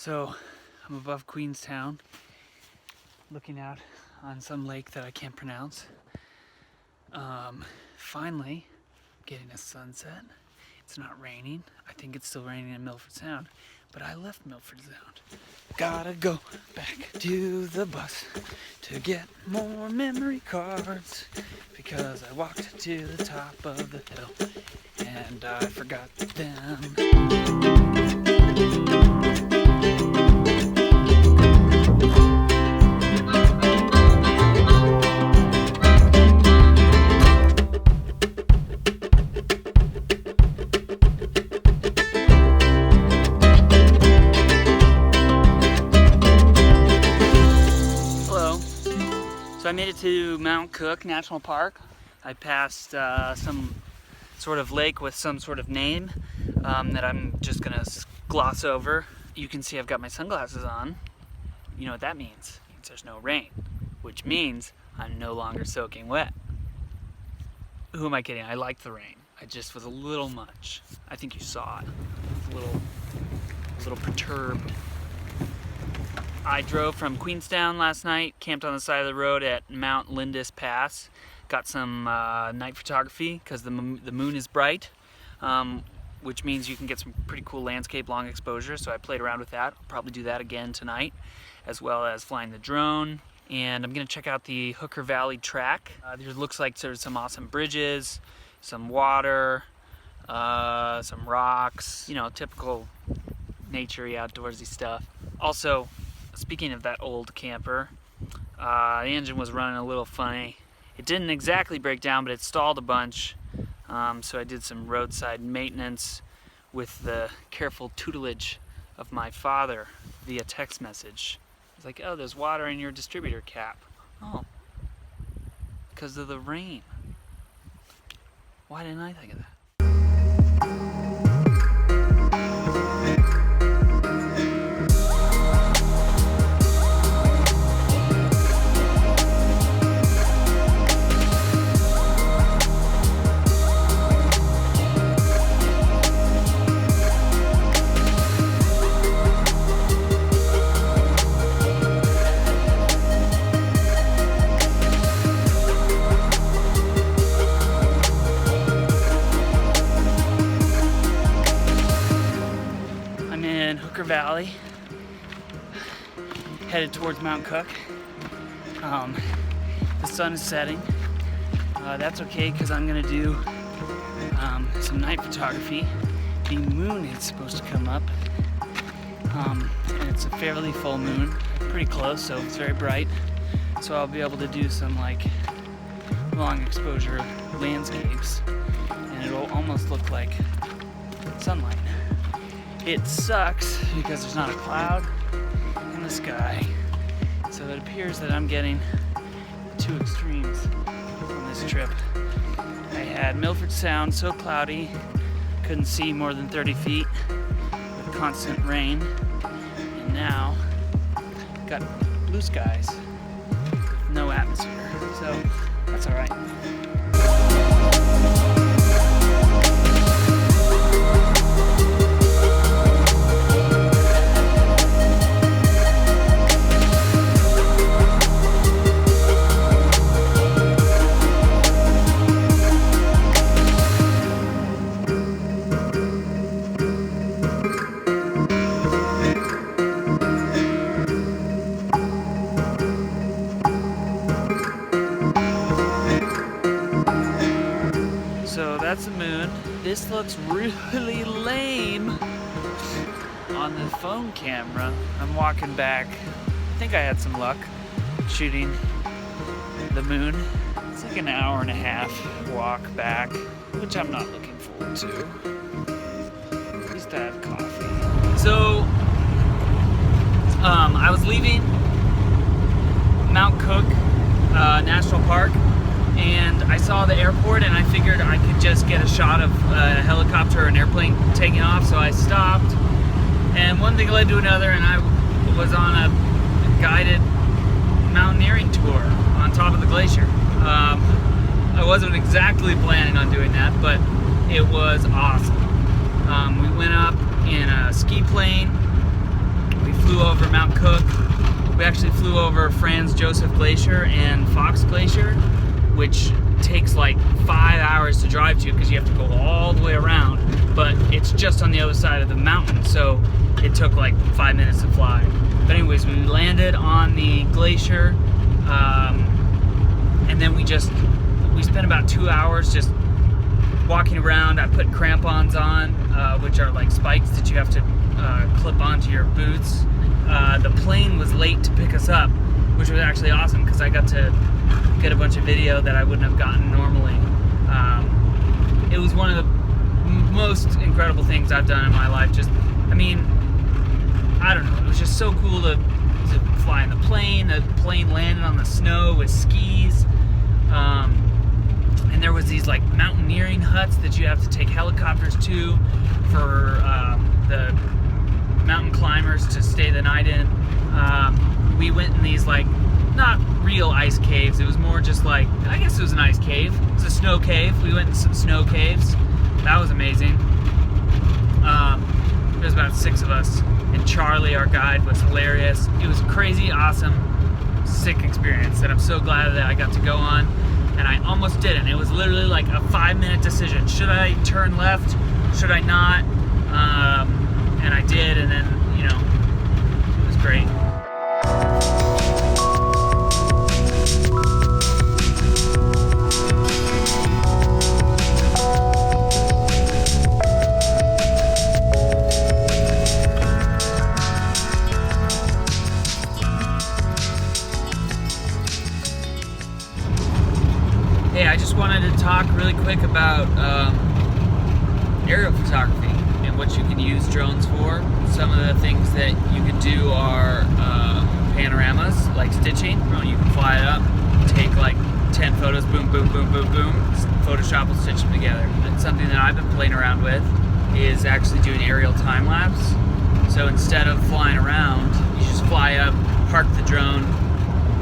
So I'm above Queenstown, looking out on some lake that I can't pronounce. Finally getting a sunset. It's not raining. I think it's still raining in Milford Sound, but I left Milford Sound. Gotta go back to the bus to get more memory cards because I walked to the top of the hill and I forgot them. So I made it to Mount Cook National Park. I passed some sort of lake with some sort of name that I'm just gonna gloss over. You can see I've got my sunglasses on. You know what that means? It means there's no rain, which means I'm no longer soaking wet. Who am I kidding? I liked the rain. I just was a little much. I think you saw it. I was a little perturbed. I drove from Queenstown last night, camped on the side of the road at Mount Lindis Pass, got some night photography because the moon is bright, which means you can get some pretty cool landscape, long exposure, so I played around with that. I'll probably do that again tonight, as well as flying the drone. And I'm going to check out the Hooker Valley track. There looks like there's some awesome bridges, some water, some rocks, you know, typical naturey, outdoorsy stuff. Also, speaking of that old camper, the engine was running a little funny. It didn't exactly break down, but it stalled a bunch. So I did some roadside maintenance with the careful tutelage of my father via text message. He's like, oh, there's water in your distributor cap. Oh, because of the rain. Why didn't I think of that? Hooker Valley, headed towards Mount Cook. The sun is setting. That's okay because I'm gonna do some night photography. The moon is supposed to come up, and it's a fairly full moon, pretty close, so it's very bright. So I'll be able to do some like long exposure landscapes, and it'll almost look like sunlight. It sucks because there's not a cloud in the sky, so it appears that I'm getting the two extremes on this trip. I had Milford Sound so cloudy, couldn't see more than 30 feet with constant rain, and now got blue skies with no atmosphere, so that's all right. So that's the moon. This looks really lame on the phone camera. I'm walking back. I think I had some luck shooting the moon. It's like an hour and a half walk back, which I'm not looking forward to. At least I have coffee. So I was leaving Mount Cook National Park, and I saw the airport and I figured I could just get a shot of a helicopter or an airplane taking off, so I stopped, and one thing led to another, and I was on a guided mountaineering tour on top of the glacier. I wasn't exactly planning on doing that, but it was awesome. We went up in a ski plane, we flew over Mount Cook. We actually flew over Franz Josef Glacier and Fox Glacier, which takes like 5 hours to drive to because you have to go all the way around, but it's just on the other side of the mountain, so it took like 5 minutes to fly. But anyways, we landed on the glacier, and then we spent about 2 hours just walking around. I put crampons on, which are like spikes that you have to clip onto your boots. The plane was late to pick us up, which was actually awesome because I got to get a bunch of video that I wouldn't have gotten normally. It was one of the most incredible things I've done in my life. I don't know, it was just so cool to fly in the plane. The plane landed on the snow with skis. And there was these like mountaineering huts that you have to take helicopters to for the mountain climbers to stay the night in. We went in these like, not real ice caves, it was more just like, I guess it was an ice cave. It's a snow cave. We went in some snow caves. That was amazing. There was about 6 of us, and Charlie, our guide, was hilarious. It was a crazy, awesome, sick experience that I'm so glad that I got to go on, and I almost didn't. It was literally like a 5-minute decision. Should I turn left? Should I not? And I did, and then, it was great. Hey, I just wanted to talk really quick about aerial photography and what you can use drones for. Some of the things that you can do are panoramas, like stitching. You can fly it up, take like 10 photos, boom, boom, boom, boom, boom. Photoshop will stitch them together. And something that I've been playing around with is actually doing aerial time lapse. So instead of flying around, you just fly up, park the drone,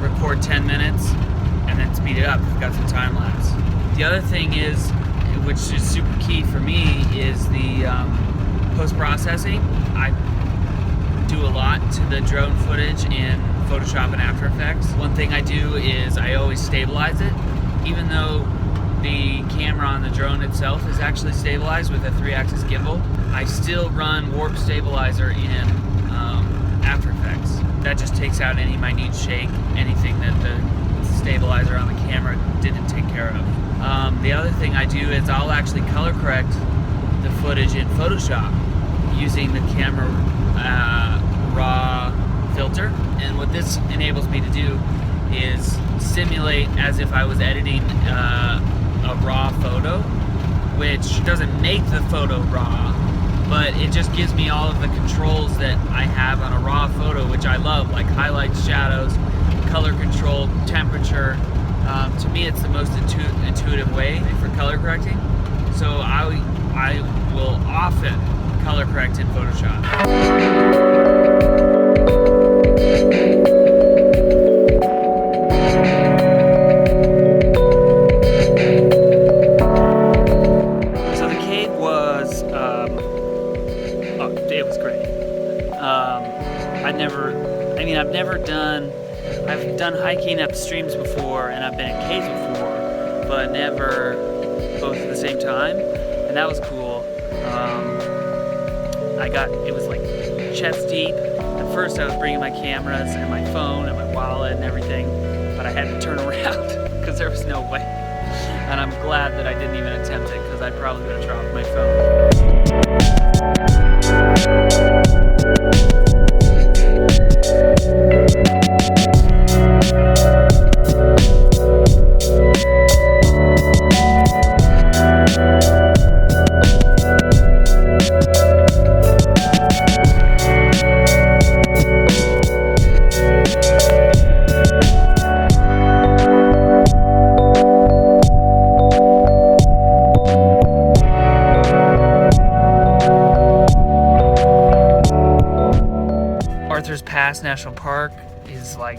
record 10 minutes, and then speed it up if you've got some time lapse. The other thing is, which is super key for me, is the post-processing. I do a lot to the drone footage in Photoshop and After Effects. One thing I do is I always stabilize it. Even though the camera on the drone itself is actually stabilized with a 3-axis gimbal, I still run warp stabilizer in After Effects. That just takes out any minute shake, anything that the stabilizer on the camera didn't take care of. The other thing I do is I'll actually color correct the footage in Photoshop using the camera raw filter. And what this enables me to do is simulate as if I was editing a raw photo, which doesn't make the photo raw, but it just gives me all of the controls that I have on a raw photo, which I love, like highlights, shadows, color control, temperature. To me, it's the most intuitive way for color correcting. So I will often color correct in Photoshop. So the cave was, it was great. I've done hiking up streams before, and I've been in caves before, but never both at the same time, and that was cool. It was like chest deep. At first I was bringing my cameras and my phone and my wallet and everything, but I had to turn around because there was no way. And I'm glad that I didn't even attempt it, because I probably would have dropped my National Park is like,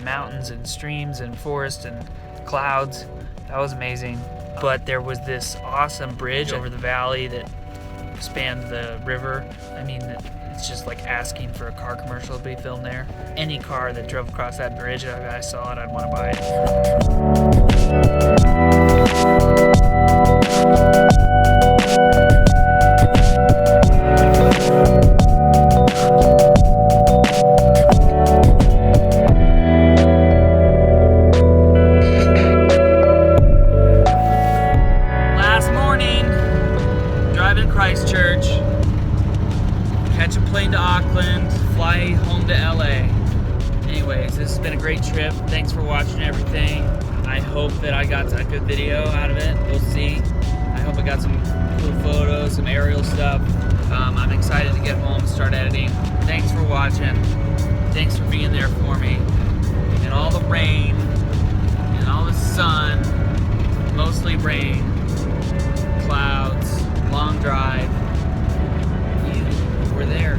mountains and streams and forest and clouds. That was amazing. But there was this awesome bridge over the valley that spanned the river. It's just like asking for a car commercial to be filmed there. Any car that drove across that bridge, if I saw it, I'd want to buy Last morning, driving to Christchurch, catch a plane to Auckland, fly home to LA. Anyways, this has been a great trip. Thanks for watching everything. I hope that I got a good video out of it. We'll see. I hope I got some cool photos, some aerial stuff. I'm excited to get home and start editing. Thanks for watching. Thanks for being there for me. And all the rain, and all the sun, mostly rain, clouds, long drive. We're there.